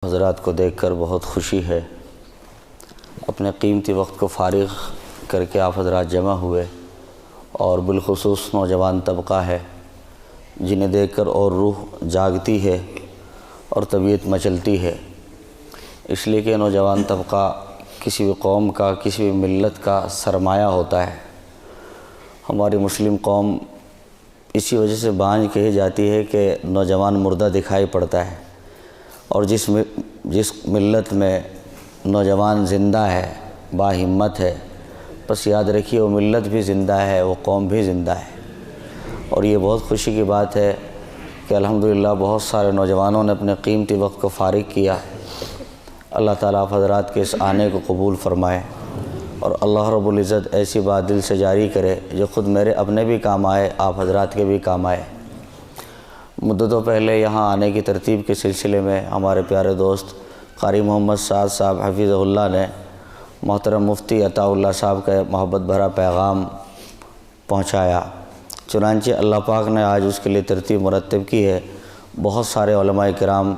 حضرات کو دیکھ کر بہت خوشی ہے۔ اپنے قیمتی وقت کو فارغ کر کے آپ حضرات جمع ہوئے، اور بالخصوص نوجوان طبقہ ہے جنہیں دیکھ کر اور روح جاگتی ہے اور طبیعت مچلتی ہے، اس لیے کہ نوجوان طبقہ کسی بھی قوم کا، کسی بھی ملت کا سرمایہ ہوتا ہے۔ ہماری مسلم قوم اسی وجہ سے بانجھ کہی جاتی ہے کہ نوجوان مردہ دکھائی پڑتا ہے، اور جس ملت میں نوجوان زندہ ہے، با ہمت ہے، بس یاد رکھیے وہ ملت بھی زندہ ہے، وہ قوم بھی زندہ ہے۔ اور یہ بہت خوشی کی بات ہے کہ الحمدللہ بہت سارے نوجوانوں نے اپنے قیمتی وقت کو فارغ کیا۔ اللہ تعالیٰ آپ حضرات کے اس آنے کو قبول فرمائے، اور اللہ رب العزت ایسی بات دل سے جاری کرے جو خود میرے اپنے بھی کام آئے، آپ حضرات کے بھی کام آئے۔ مدتوں پہلے یہاں آنے کی ترتیب کے سلسلے میں ہمارے پیارے دوست قاری محمد سعد صاحب حفظہ اللہ نے محترم مفتی عطا اللہ صاحب کا محبت بھرا پیغام پہنچایا، چنانچہ اللہ پاک نے آج اس کے لیے ترتیب مرتب کی ہے۔ بہت سارے علماء کرام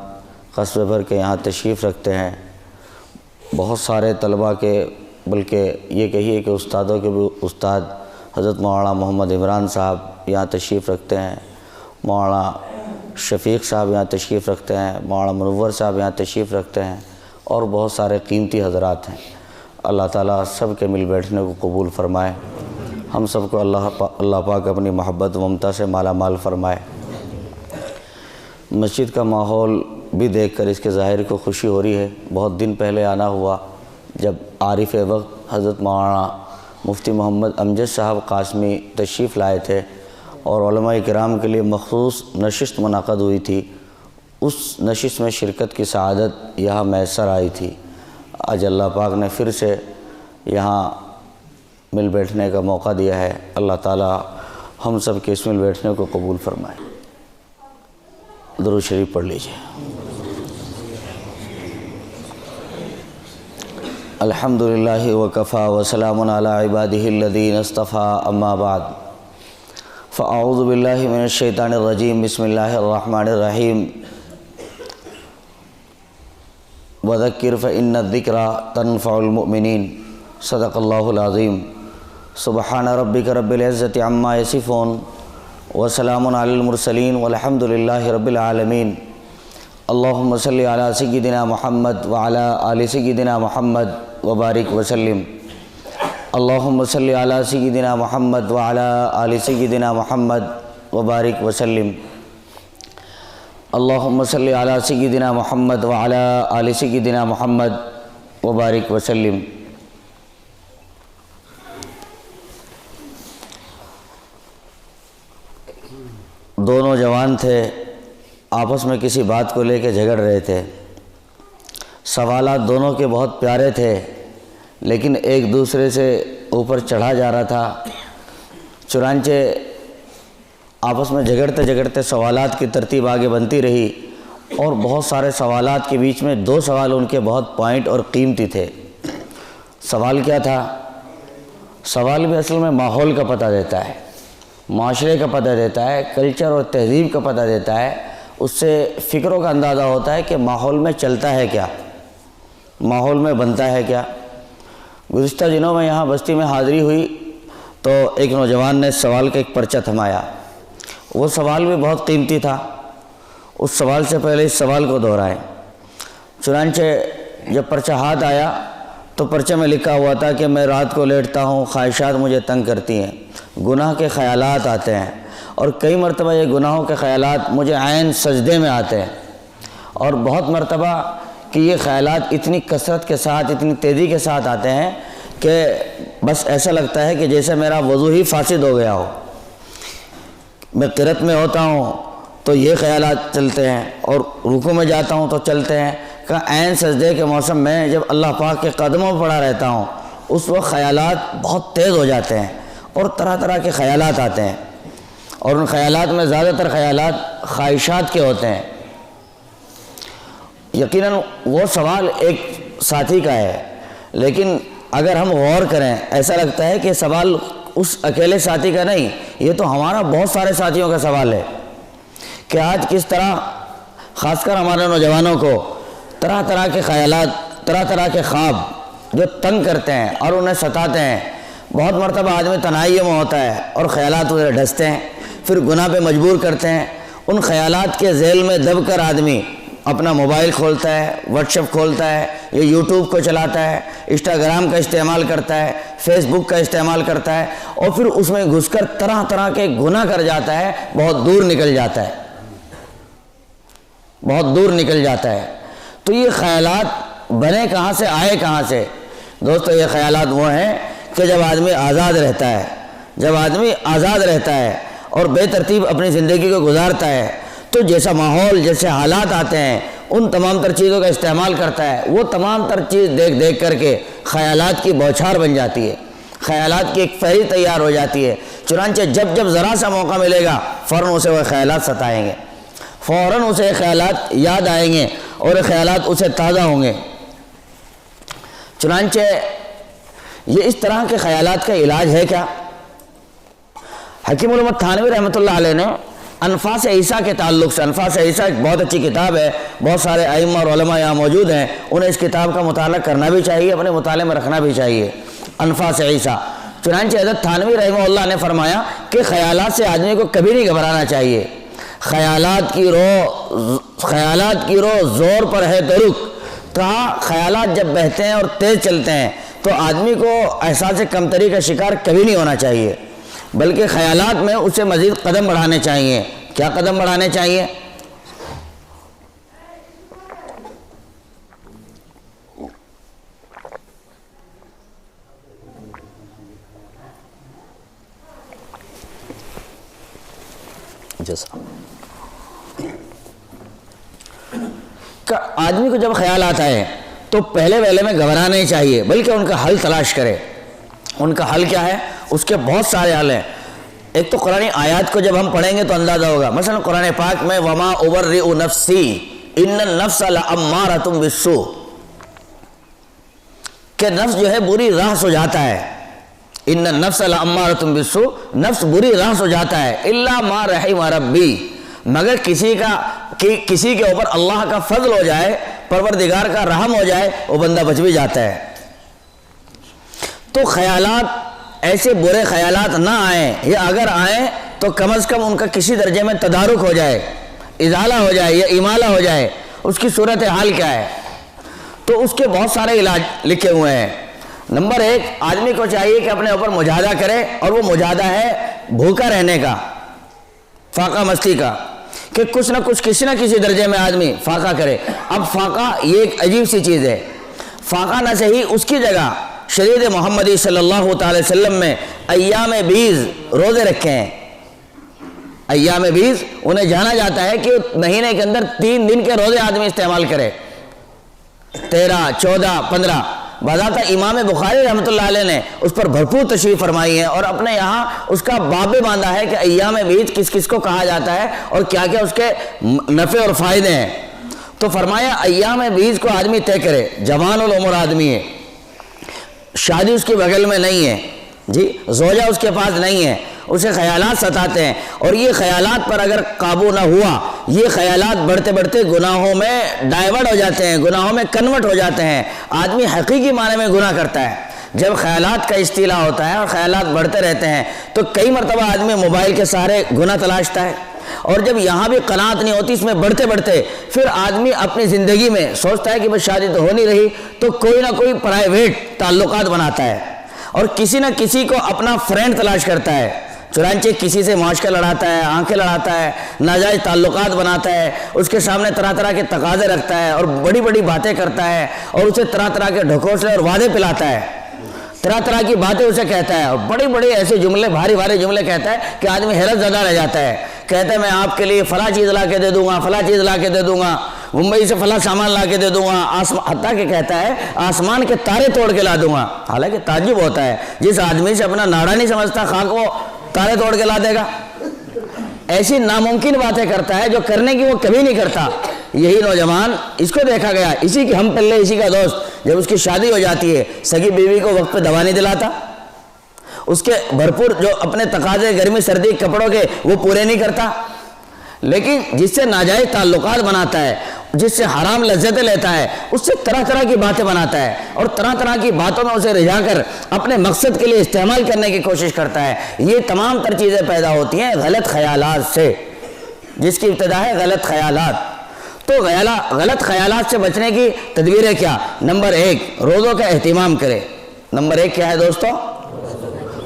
قصبے بھر کے یہاں تشریف رکھتے ہیں، بہت سارے طلباء کے، بلکہ یہ کہیے کہ استادوں کے بھی استاد حضرت مولانا محمد عمران صاحب یہاں تشریف رکھتے ہیں، مولانا شفیق صاحب یہاں تشریف رکھتے ہیں، مولانا منور صاحب یہاں تشریف رکھتے ہیں، اور بہت سارے قیمتی حضرات ہیں۔ اللہ تعالیٰ سب کے مل بیٹھنے کو قبول فرمائے، ہم سب کو اللہ پاک اپنی محبت و ممتا سے مالا مال فرمائے۔ مسجد کا ماحول بھی دیکھ کر اس کے ظاہر کو خوشی ہو رہی ہے۔ بہت دن پہلے آنا ہوا جب عارف وقت حضرت مولانا مفتی محمد امجد صاحب قاسمی تشریف لائے تھے، اور علماء کرام کے لیے مخصوص نشست منعقد ہوئی تھی۔ اس نشست میں شرکت کی سعادت یہاں میسر آئی تھی۔ آج اللہ پاک نے پھر سے یہاں مل بیٹھنے کا موقع دیا ہے۔ اللہ تعالیٰ ہم سب کے اس مل بیٹھنے کو قبول فرمائے۔ درود شریف پڑھ لیجیے۔ الحمدللہ وکفیٰ وسلام علی عبادہ الذین اصطفیٰ، اما بعد، فاعوذ باللہ من الشیطان الرجیم، بسم اللہ الرحمن الرحیم۔ وذکر فإن الذکرى تنفع المؤمنین، صدق اللہ العظیم۔ سبحان ربک رب العزت عما یصفون، وسلام علی المرسلین، والحمد للہ رب العالمین۔ اللہم صلی علی سیدنا محمد وعلی آل سیدنا محمد وبارک وسلم۔ اللہم صلی علی سیدنا محمد وعلی آل سیدنا محمد وبارک وسلم۔ اللہم صلی علی سیدنا محمد وعلی آل سیدنا محمد وبارک وسلم۔ دو نوجوان تھے، آپس میں کسی بات کو لے کے جھگڑ رہے تھے۔ سوالات دونوں کے بہت پیارے تھے، لیکن ایک دوسرے سے اوپر چڑھا جا رہا تھا۔ چنانچہ آپس میں جھگڑتے سوالات کی ترتیب آگے بنتی رہی، اور بہت سارے سوالات کے بیچ میں دو سوال ان کے بہت پوائنٹ اور قیمتی تھے۔ سوال کیا تھا؟ سوال بھی اصل میں ماحول کا پتہ دیتا ہے، معاشرے کا پتہ دیتا ہے، کلچر اور تہذیب کا پتہ دیتا ہے۔ اس سے فکروں کا اندازہ ہوتا ہے کہ ماحول میں چلتا ہے کیا، ماحول میں بنتا ہے کیا۔ گزشتہ دنوں میں یہاں بستی میں حاضری ہوئی تو ایک نوجوان نے اس سوال کا ایک پرچہ تھمایا۔ وہ سوال بھی بہت قیمتی تھا۔ اس سوال سے پہلے اس سوال کو دہرائیں۔ چنانچہ جب پرچہ ہاتھ آیا تو پرچے میں لکھا ہوا تھا کہ میں رات کو لیٹتا ہوں، خواہشات مجھے تنگ کرتی ہیں، گناہ کے خیالات آتے ہیں، اور کئی مرتبہ یہ گناہوں کے خیالات مجھے عین سجدے میں آتے ہیں، اور بہت مرتبہ کہ یہ خیالات اتنی کثرت کے ساتھ، اتنی تیزی کے ساتھ آتے ہیں کہ بس ایسا لگتا ہے کہ جیسے میرا وضو ہی فاسد ہو گیا ہو۔ میں قرأت میں ہوتا ہوں تو یہ خیالات چلتے ہیں، اور رکوع میں جاتا ہوں تو چلتے ہیں، کہ عین سجدے کے موسم میں جب اللہ پاک کے قدموں پڑا رہتا ہوں اس وقت خیالات بہت تیز ہو جاتے ہیں، اور طرح طرح کے خیالات آتے ہیں، اور ان خیالات میں زیادہ تر خیالات خواہشات کے ہوتے ہیں۔ یقیناً وہ سوال ایک ساتھی کا ہے، لیکن اگر ہم غور کریں ایسا لگتا ہے کہ سوال اس اکیلے ساتھی کا نہیں، یہ تو ہمارا بہت سارے ساتھیوں کا سوال ہے کہ آج کس طرح خاص کر ہمارے نوجوانوں کو طرح طرح کے خیالات، طرح طرح کے خواب جو تنگ کرتے ہیں اور انہیں ستاتے ہیں۔ بہت مرتبہ آدمی تنہائیوں میں ہوتا ہے اور خیالات اسے ڈھستے ہیں، پھر گناہ پہ مجبور کرتے ہیں۔ ان خیالات کے ذیل میں دب کر آدمی اپنا موبائل کھولتا ہے، واٹس ایپ کھولتا ہے، یا یوٹیوب کو چلاتا ہے، انسٹاگرام کا استعمال کرتا ہے، فیس بک کا استعمال کرتا ہے، اور پھر اس میں گھس کر طرح طرح کے گناہ کر جاتا ہے، بہت دور نکل جاتا ہے، بہت دور نکل جاتا ہے۔ تو یہ خیالات بنے کہاں سے، آئے کہاں سے؟ دوستو یہ خیالات وہ ہیں کہ جب آدمی آزاد رہتا ہے، جب آدمی آزاد رہتا ہے اور بے ترتیب اپنی زندگی کو گزارتا ہے، تو جیسا ماحول، جیسے حالات آتے ہیں، ان تمام تر چیزوں کا استعمال کرتا ہے۔ وہ تمام تر چیز دیکھ دیکھ کر کے خیالات کی بوچھار بن جاتی ہے، خیالات کی ایک فہرست تیار ہو جاتی ہے۔ چنانچہ جب جب ذرا سا موقع ملے گا فوراً اسے وہ خیالات ستائیں گے، فوراً اسے خیالات یاد آئیں گے اور خیالات اسے تازہ ہوں گے۔ چنانچہ یہ اس طرح کے خیالات کا علاج ہے کیا؟ حکیم الامت تھانوی رحمۃ اللہ علیہ نے انفاس عیسیٰ کے تعلق سے، انفاس عیسیٰ ایک بہت اچھی کتاب ہے، بہت سارے ائمہ اور علماء یہاں موجود ہیں، انہیں اس کتاب کا مطالعہ کرنا بھی چاہیے، اپنے مطالعے میں رکھنا بھی چاہیے۔ انفاس عیسیٰ، چنانچہ حضرت تھانوی رحمہ اللہ نے فرمایا کہ خیالات سے آدمی کو کبھی نہیں گھبرانا چاہیے۔ خیالات کی رو زور پر ہے درک، کہا خیالات جب بہتے ہیں اور تیز چلتے ہیں تو آدمی کو احساس کمتری کا شکار کبھی نہیں ہونا چاہیے، بلکہ خیالات میں اسے مزید قدم بڑھانے چاہیے۔ کیا قدم بڑھانے چاہیے؟ جیسا آدمی کو جب خیال آتا ہے تو پہلے ویلے میں گھبرانا نہیں چاہیے، بلکہ ان کا حل تلاش کرے۔ ان کا حل کیا ہے؟ اس کے بہت سارے حل ہیں۔ ایک تو قرآن آیات کو جب ہم پڑھیں گے تو اندازہ ہوگا۔ مثلا قرآن پاک میں وما ابرئ نفسی ان النفس لامارۃ بالسوء، کہ نفس جو ہے بری راہ سو جاتا ہے۔ ان النفس لامارۃ بالسوء، نفس بری راہ سو جاتا ہے، الا ما رحم ربی، مگر کسی کے اوپر اللہ کا فضل ہو جائے، پروردگار کا رحم ہو جائے، وہ بندہ بچ بھی جاتا ہے۔ تو خیالات، ایسے برے خیالات نہ آئیں، یا اگر آئیں تو کم از کم ان کا کسی درجے میں تدارک ہو جائے، ازالہ ہو جائے یا امالہ ہو جائے۔ اس کی صورت حال کیا ہے؟ تو اس کے بہت سارے علاج لکھے ہوئے ہیں۔ نمبر 1، آدمی کو چاہیے کہ اپنے اوپر مجاہدہ کرے، اور وہ مجاہدہ ہے بھوکا رہنے کا، فاقہ مستی کا، کہ کچھ نہ کچھ کسی نہ کسی درجے میں آدمی فاقہ کرے۔ اب فاقہ یہ ایک عجیب سی چیز ہے۔ فاقہ نہ صحیح، اس کی جگہ شریعت محمدی صلی اللہ تعالی وسلم میں ایام بیز روزے رکھے ہیں۔ ایام بیز انہیں جانا جاتا ہے کہ مہینے کے اندر 3 دن کے روزے آدمی استعمال کرے، 13، 14، 15۔ بذاتہ امام بخاری رحمۃ اللہ علیہ نے اس پر بھرپور تشریح فرمائی ہے، اور اپنے یہاں اس کا باب باندھا ہے کہ ایام بیز کس کس کو کہا جاتا ہے اور کیا کیا اس کے نفع اور فائدے ہیں۔ تو فرمایا ایام بیز کو آدمی طے کرے، جوان العمر آدمی ہے، شادی اس کے بغل میں نہیں ہے، جی زوجہ اس کے پاس نہیں ہے، اسے خیالات ستاتے ہیں، اور یہ خیالات پر اگر قابو نہ ہوا، یہ خیالات بڑھتے بڑھتے گناہوں میں ڈائیورٹ ہو جاتے ہیں، گناہوں میں کنورٹ ہو جاتے ہیں، آدمی حقیقی معنی میں گناہ کرتا ہے۔ جب خیالات کا استیلا ہوتا ہے اور خیالات بڑھتے رہتے ہیں تو کئی مرتبہ آدمی موبائل کے سہارے گناہ تلاشتا ہے، اور جب یہاں بھی قناعت نہیں ہوتی، اس میں بڑھتے بڑھتے پھر آدمی اپنی زندگی میں سوچتا ہے کہ بس شادی تو ہو نہیں رہی، تو کوئی نہ کوئی پرائیویٹ تعلقات بناتا ہے، اور کسی نہ کسی کو اپنا فرینڈ تلاش کرتا ہے، چنانچہ کسی سے معاشقہ لڑاتا ہے، آنکھیں لڑاتا ہے، ناجائز تعلقات بناتا ہے، اس کے سامنے طرح طرح کے تقاضے رکھتا ہے اور بڑی بڑی باتیں کرتا ہے، اور اسے طرح طرح کے ڈھکوسلے اور وعدے پلاتا ہے، طرح طرح کی باتیں اسے کہتا ہے، اور بڑے بڑے ایسے جملے، بھاری بھاری جملے کہتا ہے کہ آدمی حیرت زدہ رہ جاتا ہے۔ کہتا ہے میں آپ کے لیے فلاں چیز لا کے دے دوں گا، فلاں چیز لا کے دے دوں گا، ممبئی سے فلاں سامان لا کے دے دوں گا، حتیٰ کہ کہتا ہے آسمان کے تارے توڑ کے لا دوں گا۔ حالانکہ تعجب ہوتا ہے، جس آدمی سے اپنا ناڑا نہیں سمجھتا خاک، وہ تارے توڑ کے لا دے گا۔ ایسی ناممکن باتیں کرتا ہے جو کرنے کی وہ کبھی نہیں کرتا۔ یہی نوجوان، اس کو دیکھا گیا، اسی کی ہم پلے، اسی کا دوست، جب اس کی شادی ہو جاتی ہے سگی بیوی کو وقت پہ دوا نہیں دلاتا، اس کے بھرپور جو اپنے تقاضے گرمی سردی کپڑوں کے وہ پورے نہیں کرتا، لیکن جس سے ناجائز تعلقات بناتا ہے جس سے حرام لذتیں لیتا ہے اس سے طرح طرح کی باتیں بناتا ہے اور طرح طرح کی باتوں میں اسے رجھا کر اپنے مقصد کے لیے استعمال کرنے کی کوشش کرتا ہے۔ یہ تمام تر چیزیں پیدا ہوتی ہیں غلط خیالات سے، جس کی ابتدا ہے غلط خیالات۔ تو غلط خیالات سے بچنے کی تدبیریں کیا؟ نمبر 1 روزوں کا اہتمام کرے۔ نمبر 1 کیا ہے دوستو؟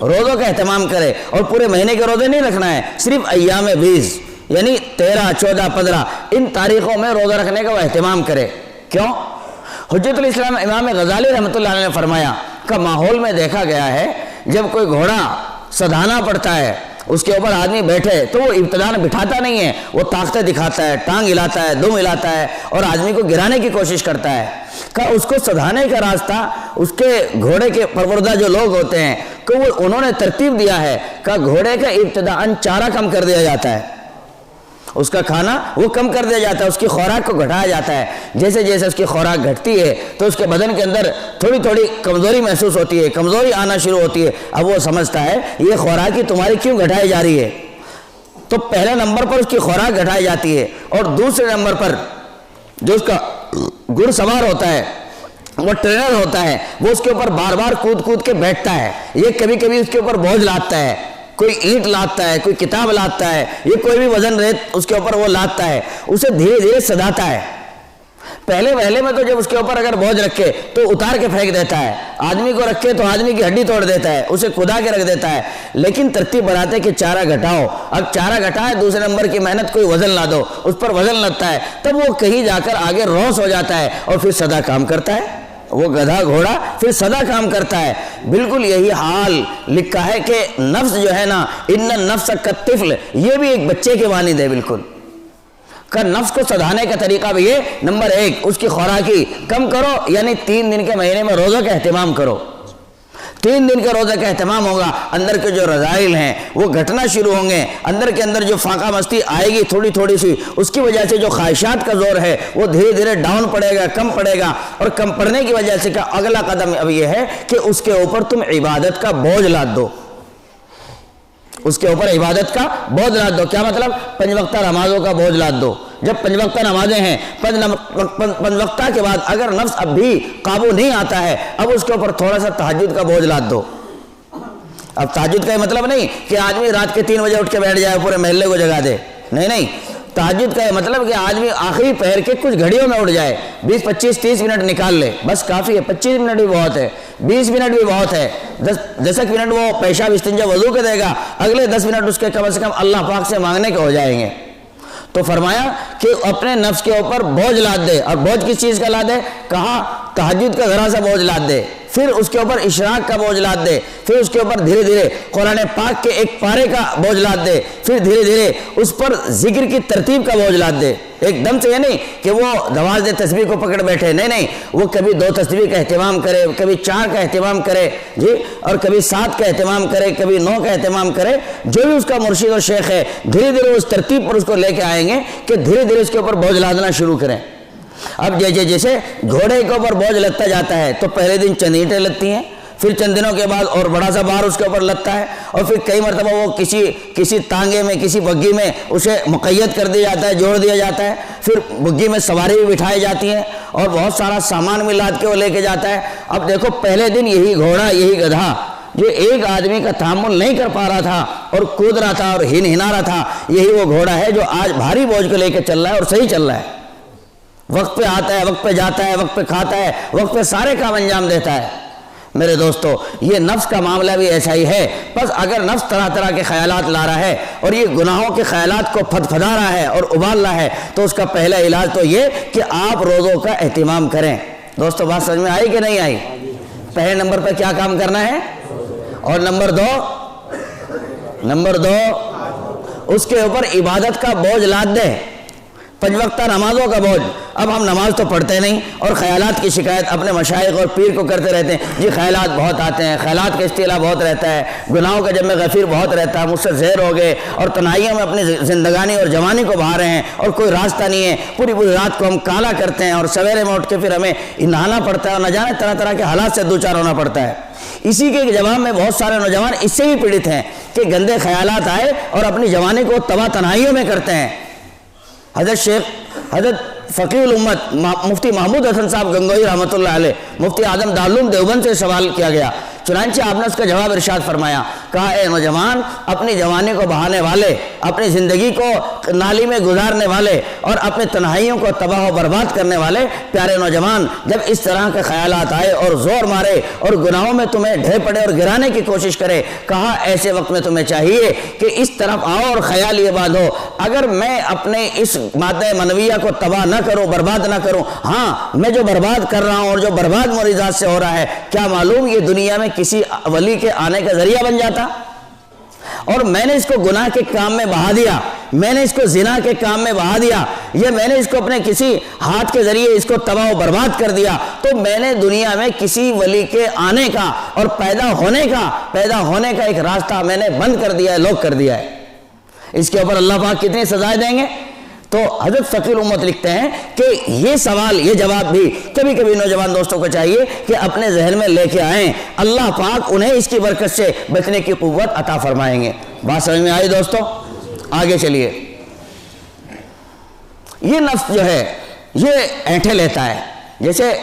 روزوں کا اہتمام کرے، اور پورے مہینے کے روزے نہیں رکھنا ہے، صرف ایام 20 یعنی 13، 14، 15 ان تاریخوں میں روزہ رکھنے کا وہ اہتمام کرے۔ کیوں؟ حجت الاسلام امام غزالی رحمۃ اللہ علیہ نے فرمایا کہ ماحول میں دیکھا گیا ہے جب کوئی گھوڑا سدھانا پڑتا ہے، اس کے اوپر آدمی بیٹھے تو وہ ابتداء بٹھاتا نہیں ہے، وہ طاقتیں دکھاتا ہے، ٹانگ ہلاتا ہے، دم ہلاتا ہے اور آدمی کو گرانے کی کوشش کرتا ہے۔ کہ اس کو سدھانے کا راستہ اس کے گھوڑے کے پروردہ جو لوگ ہوتے ہیں کہ وہ انہوں نے ترتیب دیا ہے کہ گھوڑے کا ابتداءً چارہ کم کر دیا جاتا ہے، اس کا کھانا وہ کم کر دیا جاتا ہے، اس کی خوراک کو گھٹایا جاتا ہے۔ جیسے جیسے اس کی خوراک گھٹتی ہے تو اس کے بدن کے اندر تھوڑی تھوڑی کمزوری محسوس ہوتی ہے، کمزوری آنا شروع ہوتی ہے۔ اب وہ سمجھتا ہے یہ خوراک ہی تمہاری کیوں گھٹائی جا رہی ہے، تو پہلے نمبر پر اس کی خوراک گھٹائی جاتی ہے، اور دوسرے نمبر پر جو اس کا گھڑ سوار ہوتا ہے، وہ ٹرینر ہوتا ہے، وہ اس کے اوپر بار بار کود کود کے بیٹھتا ہے۔ یہ کبھی کبھی اس کے اوپر بوجھ لاتا ہے، کوئی اینٹ لاتا ہے، کوئی کتاب لاتا ہے، یہ کوئی بھی وزن ریت اس کے اوپر وہ لاتا ہے، اسے دھیرے دھیرے سدھاتا ہے۔ پہلے میں تو جب اس کے اوپر اگر بوجھ رکھے تو اتار کے پھینک دیتا ہے، آدمی کو رکھے تو آدمی کی ہڈی توڑ دیتا ہے، اسے کدا کے رکھ دیتا ہے۔ لیکن ترتیب بناتے کہ چارہ گھٹاؤ، اب چارہ گھٹائے، دوسرے نمبر کی محنت کوئی وزن لا دو، اس پر وزن لگتا ہے، تب وہ کہیں جا کر آگے روس ہو جاتا ہے اور پھر سدا کام کرتا ہے۔ وہ گدھا گھوڑا پھر سدا کام کرتا ہے۔ بالکل یہی حال لکھا ہے کہ نفس جو ہے نا، ان النفس کالطفل، یہ بھی ایک بچے کے مانند ہے بالکل۔ کہ نفس کو سدھانے کا طریقہ بھی یہ، نمبر 1 اس کی خوراکی کم کرو، یعنی 3 دن کے مہینے میں روزہ کا اہتمام کرو۔ 3 دن کے روزے کا اہتمام ہوگا، اندر کے جو رذائل ہیں وہ گھٹنا شروع ہوں گے، اندر کے اندر جو فاقہ مستی آئے گی تھوڑی تھوڑی سی، اس کی وجہ سے جو خواہشات کا زور ہے وہ دھیرے دھیرے ڈاؤن پڑے گا، کم پڑے گا، اور کم پڑنے کی وجہ سے کا اگلا قدم اب یہ ہے کہ اس کے اوپر تم عبادت کا بوجھ لاد دو۔ اس کے اوپر عبادت کا بوجھ لاد دو۔ کیا مطلب؟ 5 وقتہ نمازوں کا بوجھ لاد دو۔ جب 5 وقتہ نمازیں ہیں، 5 وقتہ کے بعد اگر نفس اب بھی قابو نہیں آتا ہے، اب اس کے اوپر تھوڑا سا تہجد کا بوجھ لاد دو۔ اب تہجد کا یہ مطلب نہیں کہ آدمی رات کے 3 بجے اٹھ کے بیٹھ جائے، پورے محلے کو جگا دے، نہیں۔ تہجد کا یہ مطلب کہ آدمی آخری پہر کے کچھ گھڑیوں میں اٹھ جائے، 20، 25، 30 منٹ نکال لے، بس کافی ہے۔ 25 منٹ بھی بہت ہے، 20 منٹ بھی بہت ہے، 10 منٹ وہ پیشاب استنجا وضو کے دے گا، اگلے 10 منٹ اس کے کم از کم اللہ پاک سے مانگنے کے ہو جائیں گے۔ تو فرمایا کہ اپنے نفس کے اوپر بوجھ لاد دے، اور بوجھ کس چیز کا لاد دے؟ کہا تہجد کا ذرا سا بوجھ لاد دے، پھر اس کے اوپر اشراق کا بوجھ لاد دے، پھر اس کے اوپر دھیرے دھیرے قرآن پاک کے ایک پارے کا بوجھ لاد دے، پھر دھیرے دھیرے اس پر ذکر کی ترتیب کا بوجھ لاد دے۔ ایک دم سے یہ نہیں کہ وہ نواز تسبیح کو پکڑ بیٹھے، نہیں، وہ کبھی 2 تسبیح کا اہتمام کرے، کبھی 4 کا اہتمام کرے جی، اور کبھی 7 کا اہتمام کرے، کبھی 9 کا اہتمام کرے۔ جو بھی اس کا مرشد اور شیخ ہے دھیرے دھیرے اس ترتیب پر اس کو لے کے آئیں گے کہ دھیرے دھیرے اس کے اوپر بوجھ لادنا شروع کریں۔ اب جیسے گھوڑے کے اوپر بوجھ لگتا جاتا ہے تو پہلے دن چند اینٹیں لگتی ہیں، پھر چند دنوں کے بعد اور بڑا سا بار اس کے اوپر لگتا ہے، اور پھر کئی مرتبہ وہ کسی تانگے میں، کسی بگھی میں اسے مقید کر دیا جاتا ہے، جوڑ دیا جاتا ہے، پھر بگھی میں سواری بھی بٹھائی جاتی ہیں اور بہت سارا سامان بھی لاد کے وہ لے کے جاتا ہے۔ اب دیکھو پہلے دن یہی گھوڑا، یہی گدھا جو ایک آدمی کا تحمل نہیں کر پا رہا تھا اور کود رہا تھا اور ہنا رہا تھا، یہی وہ گھوڑا ہے جو آج بھاری بوجھ کو لے کے چل رہا ہے اور صحیح چل رہا ہے، وقت پہ آتا ہے، وقت پہ جاتا ہے، وقت پہ کھاتا ہے، وقت پہ سارے کام انجام دیتا ہے۔ میرے دوستو، یہ نفس کا معاملہ بھی ایسا ہی ہے۔ بس اگر نفس طرح طرح کے خیالات لا رہا ہے اور یہ گناہوں کے خیالات کو پھدپھدا رہا ہے اور ابال رہا ہے، تو اس کا پہلا علاج تو یہ کہ آپ روزوں کا اہتمام کریں۔ دوستو بات سمجھ میں آئی کہ نہیں آئی؟ پہلے نمبر پہ کیا کام کرنا ہے، اور نمبر دو اس کے اوپر عبادت کا بوجھ لاد دے، 5 وقتہ نمازوں کا بوجھ۔ اب ہم نماز تو پڑھتے نہیں اور خیالات کی شکایت اپنے مشائخ اور پیر کو کرتے رہتے ہیں، جی خیالات بہت آتے ہیں، خیالات کا استعلا بہت رہتا ہے، گناہوں کا جب میں غفیر بہت رہتا ہے، مجھ سے زہر ہو گئے اور تنہائیوں میں اپنی زندگانی اور جوانی کو بہا رہے ہیں اور کوئی راستہ نہیں ہے، پوری رات کو ہم کالا کرتے ہیں اور سویرے میں اٹھ کے پھر ہمیں نہانا پڑتا ہے اور نہ جانے طرح طرح کے حالات سے دوچار ہونا پڑتا ہے۔ اسی کے جواب میں بہت سارے نوجوان اس سے بھی پیڑت ہیں کہ گندے خیالات آئے اور اپنی جوانی کو تباہ تنہائیوں میں کرتے ہیں۔ حضرت فقیہ الامت مفتی محمود حسن صاحب گنگوہی رحمۃ اللہ علیہ مفتی اعظم دارالعلوم دیوبند سے سوال کیا گیا، چنانچہ آپ نے اس کا جواب ارشاد فرمایا، کہا اے نوجوان، اپنی جوانی کو بہانے والے، اپنی زندگی کو نالی میں گزارنے والے اور اپنی تنہائیوں کو تباہ و برباد کرنے والے پیارے نوجوان، جب اس طرح کے خیالات آئے اور زور مارے اور گناہوں میں تمہیں ڈھے پڑے اور گرانے کی کوشش کرے، کہا ایسے وقت میں تمہیں چاہیے کہ اس طرف آؤ اور خیال یہ باندھو، اگر میں اپنے اس مادہ منویہ کو تباہ نہ کروں، برباد نہ کروں، ہاں میں جو برباد کر رہا ہوں اور جو برباد میری ذات سے ہو رہا ہے، کیا معلوم یہ دنیا میں کسی ولی کے آنے کا ذریعہ بن جاتا، اور میں نے اس کو گناہ کے کام میں بہا دیا، میں نے اس کو زنا کے کام میں بہا دیا، یہ میں نے اس کو اپنے کسی ہاتھ کے ذریعے اس کو تباہ و برباد کر دیا، تو میں نے دنیا میں کسی ولی کے آنے کا اور پیدا ہونے کا ایک راستہ میں نے بند کر دیا ہے، لوک کر دیا ہے۔ اس کے اوپر اللہ پاک کتنی سزائیں دیں گے؟ تو حضرت فقیہ الامت لکھتے ہیں کہ یہ سوال، یہ جواب بھی کبھی کبھی نوجوان دوستوں کو چاہیے کہ اپنے ذہن میں لے کے آئیں، اللہ پاک انہیں اس کی برکت سے بچنے کی قوت عطا فرمائیں گے۔ بات سمجھ میں آئی دوستوں؟ آگے چلیے۔ یہ نفس جو ہے یہ اینٹھے لیتا ہے، جیسے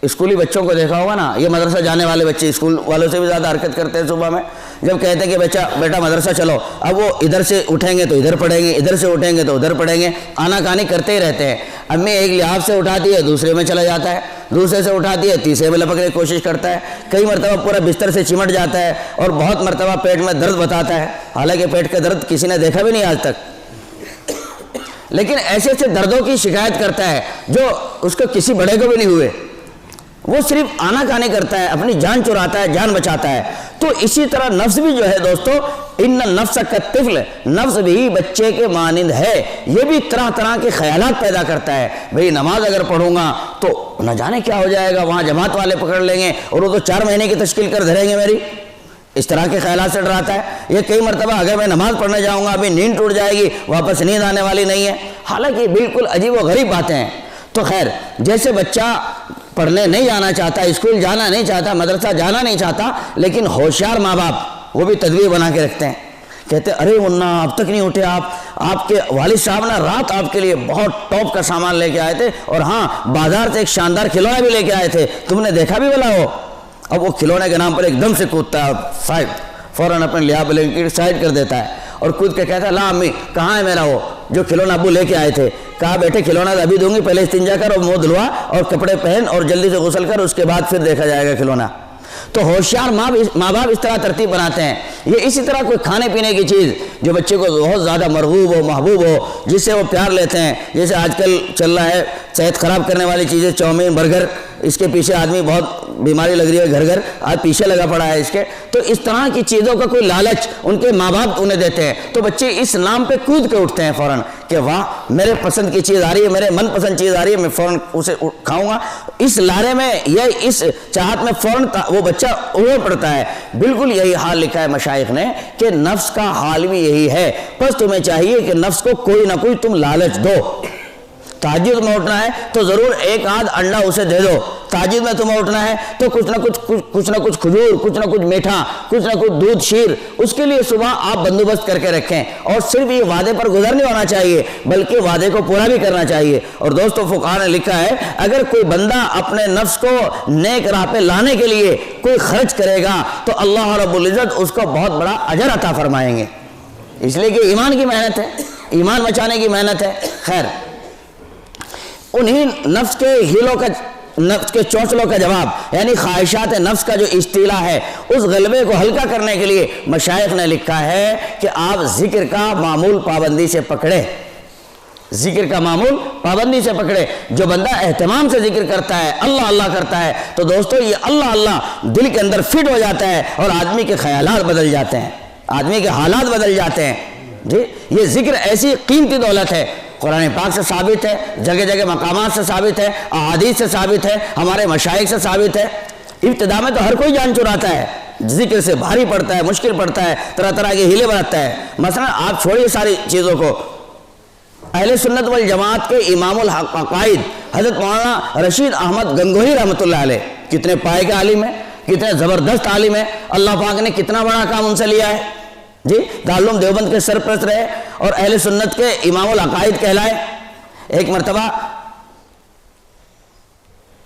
اسکولی بچوں کو دیکھا ہوگا نا، یہ مدرسہ جانے والے بچے اسکول والوں سے بھی زیادہ حرکت کرتے ہیں صبح میں، جب کہتے ہیں کہ بیٹا مدرسہ چلو، اب وہ ادھر سے اٹھیں گے تو ادھر پڑھیں گے، ادھر سے اٹھیں گے تو ادھر پڑھیں گے، آنا کہانی کرتے ہی رہتے ہیں۔ امی ایک لحاظ سے اٹھاتی ہے، دوسرے میں چلا جاتا ہے، دوسرے سے اٹھاتی ہے، تیسرے میں لپکنے کی کوشش کرتا ہے، کئی مرتبہ پورا بستر سے چمٹ جاتا ہے، اور بہت مرتبہ پیٹ میں درد بتاتا ہے، حالانکہ پیٹ کا درد کسی نے دیکھا بھی نہیں آج تک، لیکن ایسے ایسے دردوں کی شکایت کرتا ہے جو اس کو کسی بڑے کو بھی نہیں ہوئے، وہ صرف آنا کھانے کرتا ہے، اپنی جان چراتا ہے، جان بچاتا ہے۔ تو اسی طرح نفس بھی جو ہے دوستو، ان النفس کالطفل، نفس بھی بچے کے مانند ہے، یہ بھی طرح طرح کے خیالات پیدا کرتا ہے، بھئی نماز اگر پڑھوں گا تو نہ جانے کیا ہو جائے گا، وہاں جماعت والے پکڑ لیں گے اور وہ تو 4 مہینے کی تشکیل کر دھریں گے میری، اس طرح کے خیالات سے ڈراتا ہے۔ یہ کئی مرتبہ اگر میں نماز پڑھنے جاؤں گا ابھی نیند ٹوٹ جائے گی، واپس نیند آنے والی نہیں ہے، حالانکہ بالکل عجیب و غریب باتیں ہیں۔ تو خیر، جیسے بچہ پڑھنے نہیں جانا چاہتا، اسکول جانا نہیں چاہتا، مدرسہ جانا نہیں چاہتا، لیکن ہوشیار ماں باپ وہ بھی تدبیر بنا کے رکھتے ہیں، کہتے ہیں ارے منا اب تک نہیں اٹھے آپ کے والد صاحب نا رات آپ کے لیے بہت ٹاپ کا سامان لے کے آئے تھے، اور ہاں بازار سے ایک شاندار کھلونا بھی لے کے آئے تھے، تم نے دیکھا بھی بلا ہو؟ اب وہ کھلونے کے نام پر ایک دم سے کودتا ہے، سائڈ فوراً اپنے لحاظ بلینکٹ سائڈ کر دیتا ہے اور کود کے کہتا ہے لا امی کہاں ہے میرا وہ جو کھلونا ابو لے کے آئے تھے؟ کہا بیٹے کھلونا ابھی دوں گی، پہلے استنجا کر اور منہ دھلوا اور کپڑے پہن اور جلدی سے غسل کر، اس کے بعد پھر دیکھا جائے گا کھلونا۔ تو ہوشیار ماں باپ اس طرح ترتیب بناتے ہیں۔ یہ اسی طرح کوئی کھانے پینے کی چیز جو بچے کو بہت زیادہ مرغوب ہو، محبوب ہو، جس سے وہ پیار لیتے ہیں، جیسے آج کل چل رہا ہے صحت خراب کرنے والی چیزیں، چاؤمین، برگر، اس کے پیچھے آدمی بہت بیماری لگ رہی ہے، گھر گھر آج پیچھے لگا پڑا ہے اس کے، تو اس طرح کی چیزوں کا کوئی لالچ ان کے ماں باپ انہیں دیتے ہیں، تو بچے اس نام پہ کود کے اٹھتے ہیں فوراً کہ واہ میرے پسند کی چیز آ رہی ہے، میرے من پسند چیز آ رہی ہے، میں فوراً اسے کھاؤں گا، اس لارے میں یا اس چاہت میں فوراً وہ بچہ اوڑ پڑتا ہے۔ بالکل یہی حال لکھا ہے مشائخ نے کہ نفس کا حال بھی یہی ہے، بس تمہیں چاہیے کہ نفس کو کوئی نہ کوئی تم لالچ دو۔ تہجد میں اٹھنا ہے تو ضرور ایک آدھ انڈا اسے دے دو، تہجد میں تمہیں اٹھنا ہے تو کچھ نہ کچھ کھجور، کچھ نہ کچھ میٹھا، کچھ نہ کچھ دودھ شیر اس کے لیے صبح آپ بندوبست کر کے رکھیں، اور صرف یہ وعدے پر گزر نہیں ہونا چاہیے بلکہ وعدے کو پورا بھی کرنا چاہیے۔ اور دوستو فقہاء نے لکھا ہے اگر کوئی بندہ اپنے نفس کو نیک راہ پہ لانے کے لیے کوئی خرچ کرے گا تو اللہ رب العزت اس کو بہت بڑا اجر عطا فرمائیں گے، اس لیے کہ ایمان کی محنت ہے، ایمان بچانے کی محنت ہے۔ خیر، انہی نفس کے ہیلوں کا، نفس کے چونچلوں کا جواب، یعنی خواہشات نفس کا جو استیلا ہے، اس غلبے کو ہلکا کرنے کے لیے مشائخ نے لکھا ہے کہ آپ ذکر کا معمول پابندی سے پکڑے، ذکر کا معمول پابندی سے پکڑے۔ جو بندہ اہتمام سے ذکر کرتا ہے، اللہ اللہ کرتا ہے، تو دوستو یہ اللہ اللہ دل کے اندر فٹ ہو جاتا ہے اور آدمی کے خیالات بدل جاتے ہیں، آدمی کے حالات بدل جاتے ہیں۔ جی یہ ذکر ایسی قیمتی دولت ہے، قرآن پاک سے ثابت ہے، جگہ جگہ مقامات سے ثابت ہے، احادیث سے ثابت ہے، ہمارے مشائخ سے ثابت ہے۔ ابتدا میں تو ہر کوئی جان چراتا ہے، ذکر سے بھاری پڑتا ہے، مشکل پڑتا ہے، طرح طرح کے ہیلے بناتا ہے۔ مثلا آپ چھوڑیے ساری چیزوں کو، اہل سنت والجماعت کے امام العقائد حضرت مولانا رشید احمد گنگوہی رحمۃ اللہ علیہ کتنے پائے کے عالم ہیں، کتنے زبردست عالم ہیں، اللہ پاک نے کتنا بڑا کام ان سے لیا ہے۔ جی دارالعلوم دیوبند کے سرپرست رہے اور اہل سنت کے امام العقائد کہلائے۔ ایک مرتبہ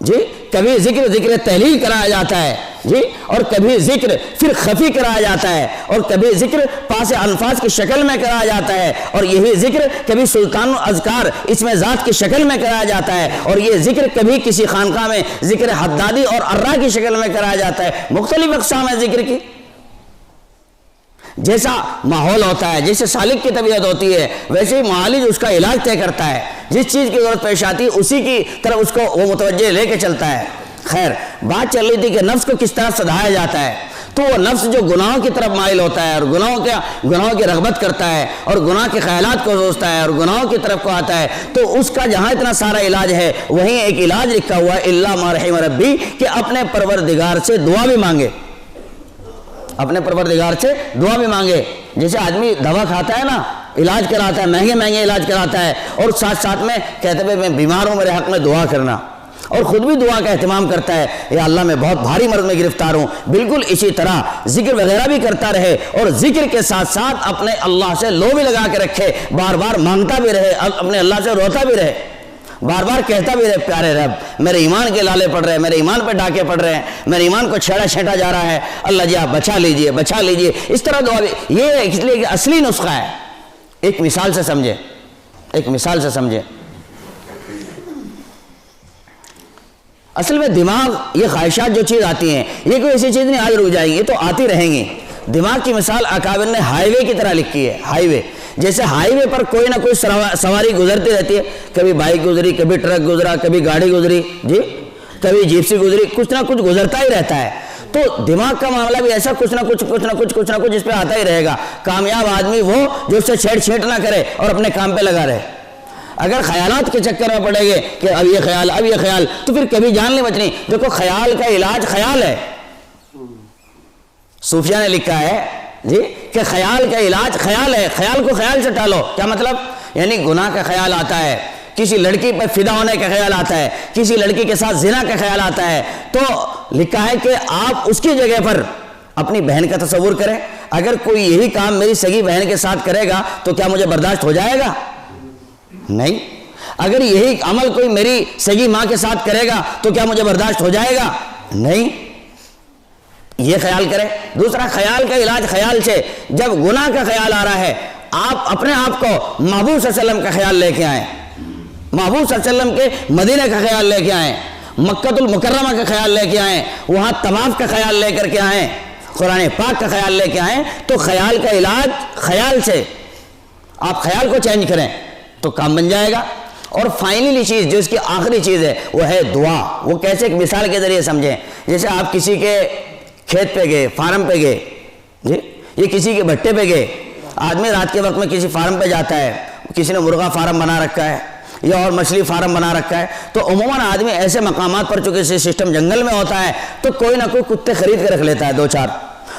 جی کبھی ذکر تحلیل کرایا جاتا ہے جی، اور کبھی ذکر پھر خفی کرایا جاتا ہے، اور کبھی ذکر پاس الفاظ کی شکل میں کرایا جاتا ہے، اور یہی ذکر کبھی سلطان الاذکار اسم ذات کی شکل میں کرایا جاتا ہے، اور یہ ذکر کبھی کسی خانقاہ میں ذکر حدادی اور ارہ کی شکل میں کرایا جاتا ہے۔ مختلف اقسام ہے ذکر کی، جیسا ماحول ہوتا ہے، جیسے سالک کی طبیعت ہوتی ہے، ویسے ہی معالج اس کا علاج طے کرتا ہے، جس چیز کی ضرورت پیش آتی ہے اسی کی طرف اس کو وہ متوجہ لے کے چلتا ہے۔ خیر، بات چل رہی تھی کہ نفس کو کس طرح سدھایا جاتا ہے، تو وہ نفس جو گناہوں کی طرف مائل ہوتا ہے اور گناہوں کی رغبت کرتا ہے اور گناہ کے خیالات کو سوچتا ہے اور گناہوں کی طرف کو آتا ہے، تو اس کا جہاں اتنا سارا علاج ہے وہیں ایک علاج لکھا ہوا ہے الا ما رحم ربی، کہ اپنے پروردگار سے دعا بھی مانگے، اپنے پروردگار سے دعا بھی مانگے۔ جیسے آدمی دوا کھاتا ہے نا، علاج کراتا ہے، مہنگے علاج کراتا ہے، اور ساتھ ساتھ میں کہتے ہیں میں بیمار ہوں، میرے حق میں دعا کرنا، اور خود بھی دعا کا اہتمام کرتا ہے، یا اللہ میں بہت بھاری مرض میں گرفتار ہوں۔ بالکل اسی طرح ذکر وغیرہ بھی کرتا رہے، اور ذکر کے ساتھ ساتھ اپنے اللہ سے لو بھی لگا کے رکھے، بار بار مانگتا بھی رہے، اپنے اللہ سے روتا بھی رہے، بار بار کہتا بھی رہے پیارے رب میرے ایمان کے لالے پڑ رہے ہیں، میرے ایمان پہ ڈاکے پڑ رہے ہیں، میرے ایمان کو چھیڑا چھینٹا جا رہا ہے، اللہ جی آپ بچا لیجئے بچا لیجئے۔ اس طرح دعا بھی، یہ اس لیے کہ اصلی نسخہ ہے۔ ایک مثال سے سمجھے، ایک مثال سے سمجھے۔ اصل میں دماغ، یہ خواہشات جو چیز آتی ہیں یہ کوئی ایسی چیز نہیں آج رک جائیں گی، یہ تو آتی رہیں گی۔ دماغ کی مثال اکابر نے ہائی وے کی طرح لکھی ہے، ہائی وے۔ جیسے ہائی وے پر کوئی نہ کوئی سواری گزرتی رہتی ہے، کبھی بائک گزری، کبھی ٹرک گزرا، کبھی گاڑی گزری جی، کبھی جیپسی گزری، کچھ نہ کچھ گزرتا ہی رہتا ہے۔ تو دماغ کا معاملہ بھی ایسا کچھ نہ کچھ اس پہ آتا ہی رہے گا۔ کامیاب آدمی وہ جو اس سے چھیڑ چھیڑ نہ کرے اور اپنے کام پہ لگا رہے۔ اگر خیالات کے چکر میں پڑے گے کہ اب یہ خیال تو پھر کبھی جان نہیں بچنی۔ دیکھو خیال کا علاج خیال ہے، صوفیہ نے لکھا ہے جی کہ خیال کا علاج خیال ہے، خیال کو خیال سے ٹالو۔ کیا مطلب؟ یعنی گناہ کا خیال آتا ہے، کسی لڑکی پر فدا ہونے کا خیال آتا ہے، کسی لڑکی کے ساتھ زنا کا خیال آتا ہے، تو لکھا ہے کہ آپ اس کی جگہ پر اپنی بہن کا تصور کریں۔ اگر کوئی یہی کام میری سگی بہن کے ساتھ کرے گا تو کیا مجھے برداشت ہو جائے گا؟ نہیں۔ اگر یہی عمل کوئی میری سگی ماں کے ساتھ کرے گا تو کیا مجھے برداشت ہو جائے گا؟ نہیں۔ یہ خیال کریں۔ دوسرا، خیال کا علاج خیال سے، جب گناہ کا خیال آ رہا ہے آپ اپنے آپ کو محبوب صلی اللہ علیہ وسلم کا خیال لے کے آئیں، محبوب صلی اللہ علیہ وسلم کے مدینہ کا خیال لے کے آئیں، مکہ المکرمہ کا خیال لے کے آئیں، وہاں طواف کا خیال لے کر کے آئیں، قرآن پاک کا خیال لے کے آئیں، تو خیال کا علاج خیال سے، آپ خیال کو چینج کریں تو کام بن جائے گا۔ اور فائنلی چیز جو اس کی آخری چیز ہے وہ ہے دعا۔ وہ کیسے؟ ایک مثال کے ذریعے سمجھیں۔ جیسے آپ کسی کے کھیت پہ گئے، فارم پہ گئے جی، یہ کسی کے بھٹے پہ گئے۔ آدمی رات کے وقت میں کسی فارم پہ جاتا ہے، کسی نے مرغا فارم بنا رکھا ہے یا اور مچھلی فارم بنا رکھا ہے، تو عموماً آدمی ایسے مقامات پر چونکہ سسٹم جنگل میں ہوتا ہے تو کوئی نہ کوئی کتے خرید کے رکھ لیتا ہے، 2-4،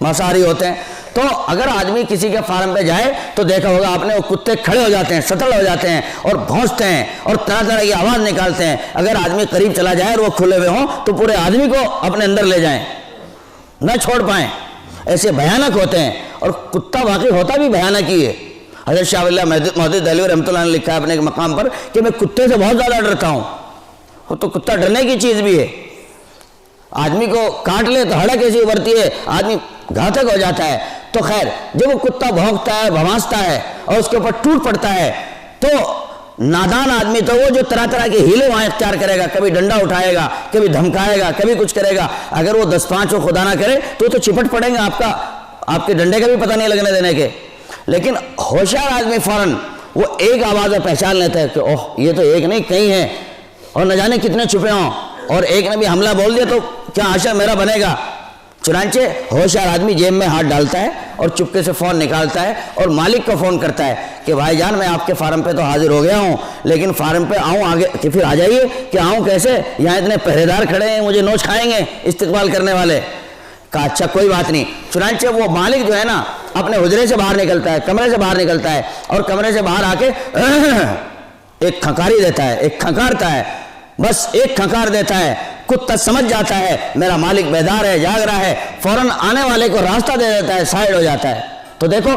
مانساہاری ہوتے ہیں۔ تو اگر آدمی کسی کے فارم پہ جائے تو دیکھا ہوگا آپ نے، وہ کتے کھڑے ہو جاتے ہیں، سطڑ ہو جاتے ہیں اور بھونستے ہیں اور طرح طرح کی آواز نکالتے ہیں۔ اگر آدمی قریب چلا جائے اور وہ کھلے ہوئے ہوں تو پورے آدمی کو اپنے اندر لے جائیں، نہ چھوڑ پائیں، ایسے بھیانک ہوتے ہیں۔ اور کتا واقعی ہوتا بھی بھیانک ہی ہے۔ حضرت شاہ ولی اللہ محدث دہلوی رحمۃ اللہ نے لکھا ہے اپنے ایک مقام پر کہ میں کتے سے بہت زیادہ ڈرتا ہوں۔ وہ تو کتا ڈرنے کی چیز بھی ہے، آدمی کو کاٹ لے تو ہڑک ایسی ابھرتی ہے، آدمی گھاتک ہو جاتا ہے۔ تو خیر، جب وہ کتا بھونکتا ہے، بھونستا ہے اور اس کے اوپر ٹوٹ پڑتا ہے، تو نادان آدمی تو وہ جو طرح طرح کے ہیلے وہاں اختیار کرے گا، کبھی ڈنڈا اٹھائے گا، کبھی دھمکائے گا، کبھی کچھ کرے گا۔ اگر وہ 10-5 وہ خدا نہ کرے تو چپٹ پڑیں گے، آپ کے ڈنڈے کا بھی پتہ نہیں لگنے دینے کے۔ لیکن ہوشیار آدمی فوراً وہ ایک آواز میں پہچان لیتا ہے کہ اوہ یہ تو ایک نہیں کئی ہیں، اور نہ جانے کتنے چھپے ہوں، اور ایک نے بھی حملہ بول دیا تو کیا عاشق میرا بنے گا۔ چنانچہ ہوشیار آدمی جیب میں ہاتھ ڈالتا ہے اور چپکے سے فون نکالتا ہے اور مالک کو فون کرتا ہے کہ بھائی جان میں آپ کے فارم پہ تو حاضر ہو گیا ہوں، لیکن فارم پہ آؤں آگے کہ پھر آ جائیے، کہ آؤں کیسے، یہاں اتنے پہرے دار کھڑے ہیں، مجھے نوچ کھائیں گے استقبال کرنے والے۔ کہا اچھا کوئی بات نہیں۔ چنانچہ وہ مالک جو ہے نا اپنے حجرے سے باہر نکلتا ہے، کمرے سے باہر نکلتا ہے، اور کمرے سے باہر آ کے ایک کھنکاری دیتا ہے، ایک کھنکارتا ہے، بس ایک کھنکار دیتا ہے۔ کتا سمجھ جاتا ہے میرا مالک بیدار ہے، جاگ رہا ہے، فوراً آنے والے کو راستہ دے دیتا ہے، سائڈ ہو جاتا ہے۔ تو دیکھو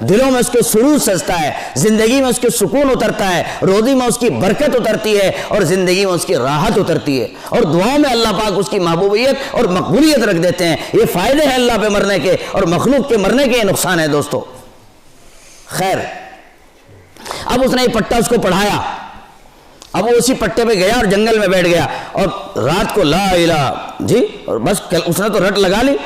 دلوں میں اس کے سرور سجتا ہے، زندگی میں اس کے سکون اترتا ہے، روزی میں اس کی برکت اترتی ہے اور زندگی میں اس کی راحت اترتی ہے، اور دعاؤں میں اللہ پاک اس کی محبوبیت اور مقبولیت رکھ دیتے ہیں۔ یہ فائدے ہیں اللہ پہ مرنے کے، اور مخلوق کے مرنے کے یہ نقصان ہے دوستو۔ خیر، اب اس نے یہ پٹا اس کو پڑھایا، اب وہ اسی پٹے پہ گیا اور جنگل میں بیٹھ گیا، اور رات کو لا الہ جی، اور بس اس نے تو رٹ لگا لی،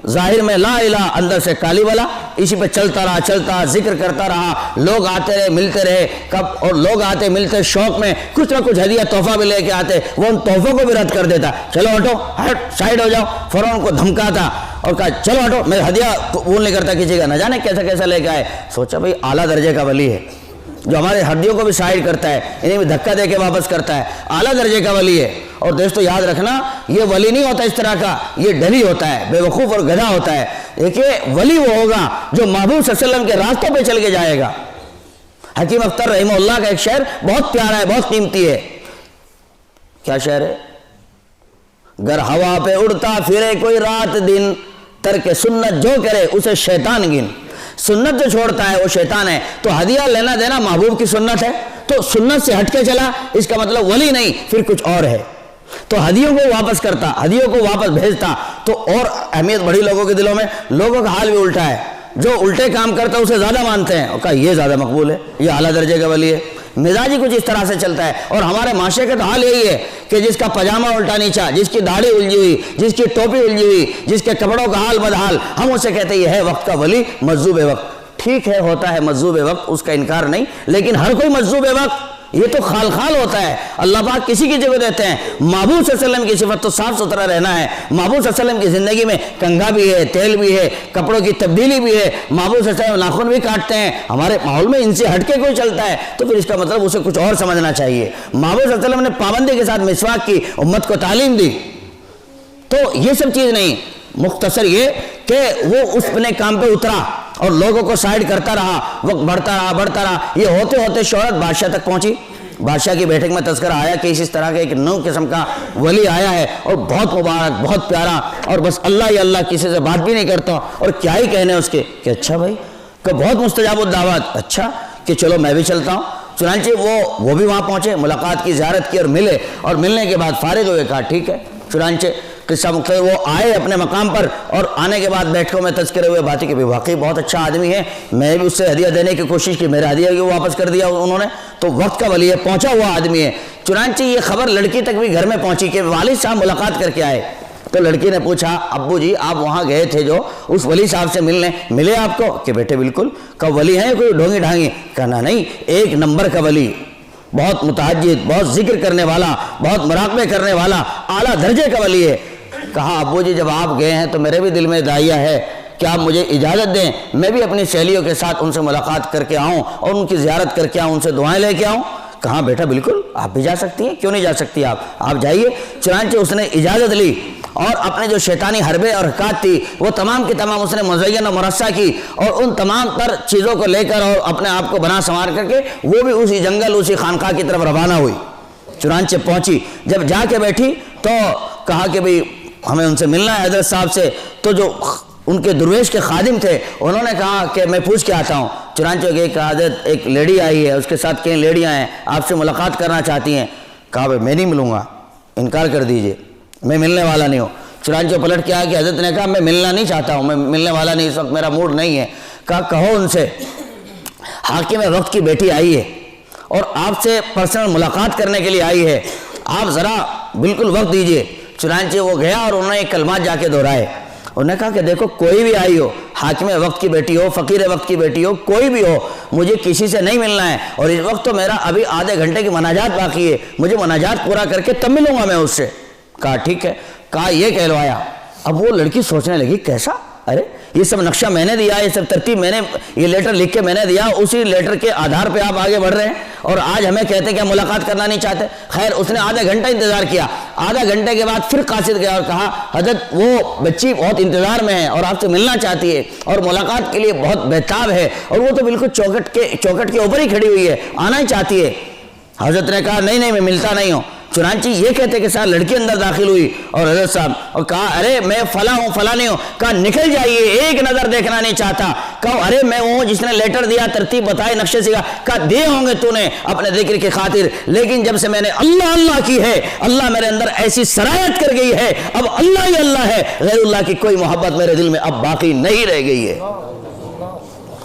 ظاہر میں لا الہ، اندر سے کالی والا، اسی پہ چلتا رہا، ذکر کرتا رہا، لوگ آتے رہے، ملتے رہے، اور لوگ آتے ملتے شوق میں کچھ نہ کچھ ہدیہ تحفہ بھی لے کے آتے، وہ ان تحفوں کو بھی رد کر دیتا، چلو ہٹو، ہٹ سائڈ ہو جاؤ، فوراً ان کو دھمکاتا اور کہا چلو ہٹو، میں ہدیہ قبول نہیں کرتا کسی کا، نہ جانے کیسا کیسا لے کے آئے۔ سوچا بھئی اعلیٰ درجے کا ولی ہے، جو ہمارے ہڈیوں کو بھی سائڈ کرتا ہے، انہیں بھی دھکا دے کے واپس کرتا ہے، اعلیٰ درجے کا ولی ہے۔ اور دوستو یاد رکھنا، یہ ولی نہیں ہوتا اس طرح کا، یہ ڈلی ہوتا ہے، بے وقوف اور گدھا ہوتا ہے۔ دیکھیے ولی وہ ہوگا جو محبوب صلی اللہ علیہ وسلم کے راستوں پہ چل کے جائے گا۔ حکیم اختر رحمہ اللہ کا ایک شعر بہت پیارا ہے، بہت قیمتی ہے۔ کیا شعر ہے؟ گر ہوا پہ اڑتا پھرے کوئی رات دن، ترک سنت جو کرے اسے شیطان گن۔ سنت جو چھوڑتا ہے وہ شیطان ہے۔ تو ہدیہ لینا دینا محبوب کی سنت ہے، تو سنت سے ہٹ کے چلا، اس کا مطلب ولی نہیں، پھر کچھ اور ہے۔ تو ہدیوں کو واپس کرتا، ہدیوں کو واپس بھیجتا، تو اور اہمیت بڑھی لوگوں کے دلوں میں۔ لوگوں کا حال بھی الٹا ہے، جو الٹے کام کرتا ہے اسے زیادہ مانتے ہیں، اور کہا یہ زیادہ مقبول ہے، یہ اعلیٰ درجے کا ولی ہے۔ مزاج ہی کچھ اس طرح سے چلتا ہے۔ اور ہمارے معاشرے کا تو حال یہی ہے کہ جس کا پاجامہ الٹا نیچا، جس کی داڑھی الجھی ہوئی، جس کی ٹوپی الجھی ہوئی، جس کے کپڑوں کا حال بدحال، ہم اسے کہتے ہیں یہ ہے وقت کا ولی، مجذوب وقت۔ ٹھیک ہے، ہوتا ہے مجذوب وقت، اس کا انکار نہیں، لیکن ہر کوئی مجذوب وقت یہ تو خال خال ہوتا ہے۔ اللہ پاک کسی کی جگہ دیتے ہیں۔ محبوب صلی اللہ علیہ وسلم کی صفت تو صاف ستھرا رہنا ہے۔ محبوب صلی اللہ علیہ وسلم کی زندگی میں کنگھا بھی ہے، تیل بھی ہے، کپڑوں کی تبدیلی بھی ہے، محبوب صلی اللہ علیہ وسلم ناخن بھی کاٹتے ہیں۔ ہمارے ماحول میں ان سے ہٹ کے کوئی چلتا ہے تو پھر اس کا مطلب اسے کچھ اور سمجھنا چاہیے۔ محبوب صلی اللہ علیہ وسلم نے پابندی کے ساتھ مسواک کی، امت کو تعلیم دی، تو یہ سب چیز نہیں، مختصر یہ کہ وہ اس اپنے کام پہ اترا اور لوگوں کو سائڈ کرتا رہا، وقت بڑھتا رہا۔ یہ ہوتے ہوتے شہرت بادشاہ تک پہنچی۔ بادشاہ کی بیٹھک میں تذکرہ آیا کہ اس طرح کے ایک نو قسم کا ولی آیا ہے، اور بہت مبارک، بہت پیارا، اور بس اللہ ہی اللہ، کسی سے بات بھی نہیں کرتا، اور کیا ہی کہنے اس کے کہ اچھا بھائی، کہ بہت مستجاب الدعوات، اچھا کہ چلو میں بھی چلتا ہوں۔ چنانچہ وہ بھی وہاں پہنچے، ملاقات کی، زیارت کی اور ملے، اور ملنے کے بعد فارغ ہوئے، کہا ٹھیک ہے۔ چنانچہ قصہ مختلف، وہ آئے اپنے مقام پر، اور آنے کے بعد بیٹھکوں میں تذکرے ہوئے باتیں کہ واقعی بہت اچھا آدمی ہے، میں بھی اس سے ہدیہ دینے کی کوشش کی، میرا ہدیہ بھی واپس کر دیا انہوں نے، تو وقت کا ولی ہے، پہنچا ہوا آدمی ہے۔ چنانچہ یہ خبر لڑکی تک بھی گھر میں پہنچی کہ والد صاحب ملاقات کر کے آئے۔ تو لڑکی نے پوچھا ابو جی آپ وہاں گئے تھے جو اس ولی صاحب سے ملنے، ملے آپ کو؟ کہ بیٹے بالکل۔ کہ ولی ہیں کوئی ڈھونگی ڈھانگی؟ کہنا نہیں، ایک نمبر کا ولی، بہت متعجد، بہت ذکر کرنے والا، بہت مراقبے کرنے والا، اعلیٰ درجے کا ولی ہے۔ کہا ابو جی جب آپ گئے ہیں تو میرے بھی دل میں داعیہ ہے کہ آپ مجھے اجازت دیں میں بھی اپنی سہیلیوں کے ساتھ ان سے ملاقات کر کے آؤں اور ان کی زیارت کر کے آؤں، ان سے دعائیں لے کے آؤں۔ کہا بیٹا بالکل آپ بھی جا سکتی ہیں، کیوں نہیں جا سکتی آپ جائیے۔ چنانچہ اس نے اجازت لی، اور اپنے جو شیطانی حربے اور حرکات تھی وہ تمام کی تمام اس نے مزین و مرصع کی، اور ان تمام پر چیزوں کو لے کر اور اپنے آپ کو بنا سنوار کر کے وہ بھی اسی جنگل، اسی خانقاہ کی طرف روانہ ہوئی۔ چنانچہ پہنچی، جب جا کے بیٹھی تو کہا کہ بھئی ہمیں ان سے ملنا ہے حضرت صاحب سے۔ تو جو ان کے درویش کے خادم تھے انہوں نے کہا کہ میں پوچھ کے آتا ہوں۔ چنانچہ ایک لیڈی آئی ہے، اس کے ساتھ کئی لیڈیاں ہیں، آپ سے ملاقات کرنا چاہتی ہیں۔ کہا بھائی میں نہیں ملوں گا، انکار کر دیجئے، میں ملنے والا نہیں ہوں۔ چنانچہ پلٹ کے آیا کہ حضرت نے کہا میں ملنا نہیں چاہتا ہوں، میں ملنے والا نہیں، اس وقت میرا موڈ نہیں ہے۔ کہا کہو ان سے حاکم وقت کی بیٹی آئی ہے اور آپ سے پرسنل ملاقات کرنے کے لیے آئی ہے، آپ ذرا بالکل وقت دیجئے۔ چنانچہ وہ گیا اور انہوں نے ایک کلمات جا کے دہرائے۔ انہوں نے کہا کہ دیکھو کوئی بھی آئی ہو، حاکم وقت کی بیٹی ہو، فقیر وقت کی بیٹی ہو، کوئی بھی ہو، مجھے کسی سے نہیں ملنا ہے، اور اس وقت تو میرا ابھی آدھے گھنٹے کی مناجات باقی ہے، مجھے مناجات پورا کر کے تب ملوں گا میں اس سے۔ کہا ٹھیک ہے۔ کہا یہ کہلوایا۔ اب وہ لڑکی سوچنے لگی کیسا، ارے یہ سب نقشہ میں نے دیا، یہ سب ترتیب میں نے، یہ لیٹر لکھ کے میں نے دیا، اسی لیٹر کے آدھار پہ آپ آگے بڑھ رہے ہیں اور آج ہمیں کہتے ہیں کہ ہم ملاقات کرنا نہیں چاہتے۔ خیر اس نے آدھا گھنٹہ انتظار کیا، آدھا گھنٹے کے بعد پھر قاصد گیا اور کہا حضرت وہ بچی بہت انتظار میں ہے اور آپ سے ملنا چاہتی ہے اور ملاقات کے لیے بہت بےتاب ہے، اور وہ تو بالکل چوکٹ کے اوپر ہی کھڑی ہوئی ہے، آنا ہی چاہتی ہے۔ حضرت نے کہا نہیں میں ملتا نہیں ہوں۔ چنانچہ یہ کہتے کہ ساتھ لڑکی اندر داخل ہوئی اور حضرت صاحب اور کہا ارے میں فلاں ہوں فلاں نہیں ہوں. کہا نکل جائیے, ایک نظر دیکھنا نہیں چاہتا. کہا ارے میں ہوں جس نے لیٹر دیا, ترتیب بتائے, نقشے سکھا. کہا دیے ہوں گے تو نے اپنے ذکر کی خاطر, لیکن جب سے میں نے اللہ اللہ کی ہے اللہ میرے اندر ایسی سرایت کر گئی ہے, اب اللہ ہی اللہ ہے, غیر اللہ کی کوئی محبت میرے دل میں اب باقی نہیں رہ گئی ہے.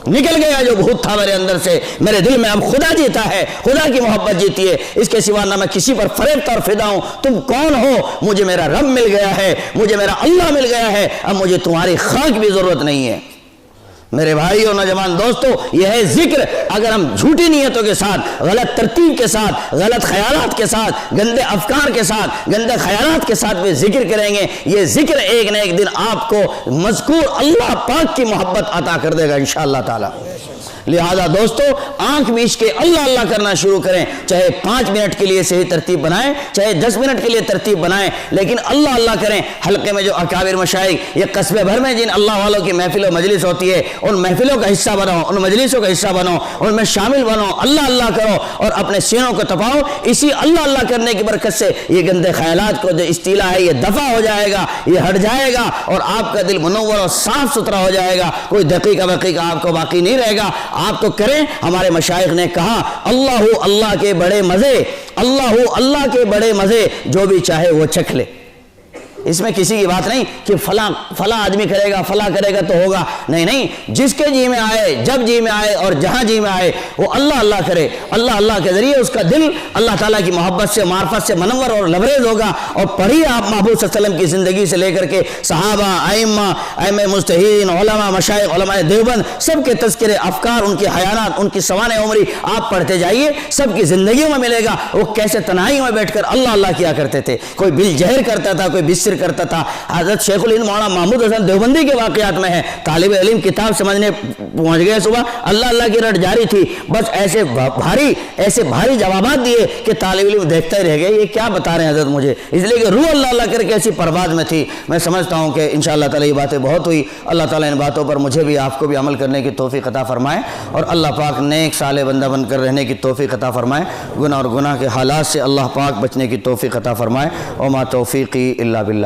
نکل گیا جو بھوت تھا میرے اندر سے, میرے دل میں اب خدا جیتا ہے, خدا کی محبت جیتی ہے. اس کے سوا نہ میں کسی پر فریب اور فدا ہوں. تم کون ہو؟ مجھے میرا رب مل گیا ہے, مجھے میرا اللہ مل گیا ہے, اب مجھے تمہاری خاک بھی ضرورت نہیں ہے. میرے بھائی اور نوجوان دوستو, یہ ہے ذکر. اگر ہم جھوٹی نیتوں کے ساتھ, غلط ترتیب کے ساتھ, غلط خیالات کے ساتھ, گندے افکار کے ساتھ, گندے خیالات کے ساتھ بھی ذکر کریں گے, یہ ذکر ایک نہ ایک دن آپ کو مذکور اللہ پاک کی محبت عطا کر دے گا انشاءاللہ تعالی. لہذا دوستو آنکھ میچ کے اللہ اللہ کرنا شروع کریں, چاہے 5 منٹ کے لیے صحیح ترتیب بنائیں, چاہے 10 منٹ کے لیے ترتیب بنائیں, لیکن اللہ اللہ کریں. حلقے میں جو اکابر مشائخ یہ قصبے بھر میں جن اللہ والوں کی محفل و مجلس ہوتی ہے, ان محفلوں کا حصہ بنو, ان مجلسوں کا حصہ بنو, ان میں شامل بنو, اللہ اللہ کرو اور اپنے سینوں کو تپاؤ. اسی اللہ اللہ کرنے کی برکت سے یہ گندے خیالات کو جو استیلا ہے یہ دفع ہو جائے گا, یہ ہٹ جائے گا اور آپ کا دل منور اور صاف ستھرا ہو جائے گا. کوئی دقیقہ وقیقہ آپ کو باقی نہیں رہے گا. آپ تو کریں. ہمارے مشائخ نے کہا اللہ اللہ کے بڑے مزے, اللہ اللہ کے بڑے مزے, جو بھی چاہے وہ چکھ لے. اس میں کسی کی بات نہیں کہ فلاں آدمی کرے گا, فلاں کرے گا تو ہوگا. نہیں نہیں, جس کے جی میں آئے, جب جی میں آئے اور جہاں جی میں آئے وہ اللہ اللہ کرے. اللہ اللہ کے ذریعے اس کا دل اللہ تعالیٰ کی محبت سے, معرفت سے منور اور لبریز ہوگا. اور پڑھیے آپ محبوب صلی اللہ علیہ وسلم کی زندگی سے لے کر کے صحابہ, ائمہ مجتہدین, علماء, مشائخ, علماء دیوبند, سب کے تذکرے, افکار, ان کے حیانات, ان کی سوانح عمری آپ پڑھتے جائیے. سب کی زندگیوں میں ملے گا وہ کیسے تنہائیوں میں بیٹھ کر اللہ اللہ کیا کرتے تھے. کوئی بالجہر کرتا تھا, کوئی بالسر کرتا تھا. حضرت شیخ الہند مولانا محمود حسن دیوبندی کے واقعات میں ہے, طالب علم کتاب سمجھنے پہنچ گئے صبح, اللہ اللہ کی رٹ جاری تھی, بس ایسے بھاری جوابات دیے کہ طالب علم دیکھتا ہی رہ گئے, یہ کیا بتا رہے ہیں حضرت مجھے. اس لیے کہ روح اللہ اللہ کر کے ایسی پرواز میں تھی. میں سمجھتا ہوں کہ انشاءاللہ تعالی یہ باتیں بہت ہوئی. اللہ تعالیٰ ان باتوں پر مجھے بھی آپ کو بھی عمل کرنے کی توفیق عطا فرمائے, اور اللہ پاک نیک صالح بندہ بن کر رہنے کی توفیق عطا فرمائے. گناہ اور گناہ کے حالات سے اللہ پاک بچنے کی توفیق عطا فرمائے. وما توفیقی الا باللہ.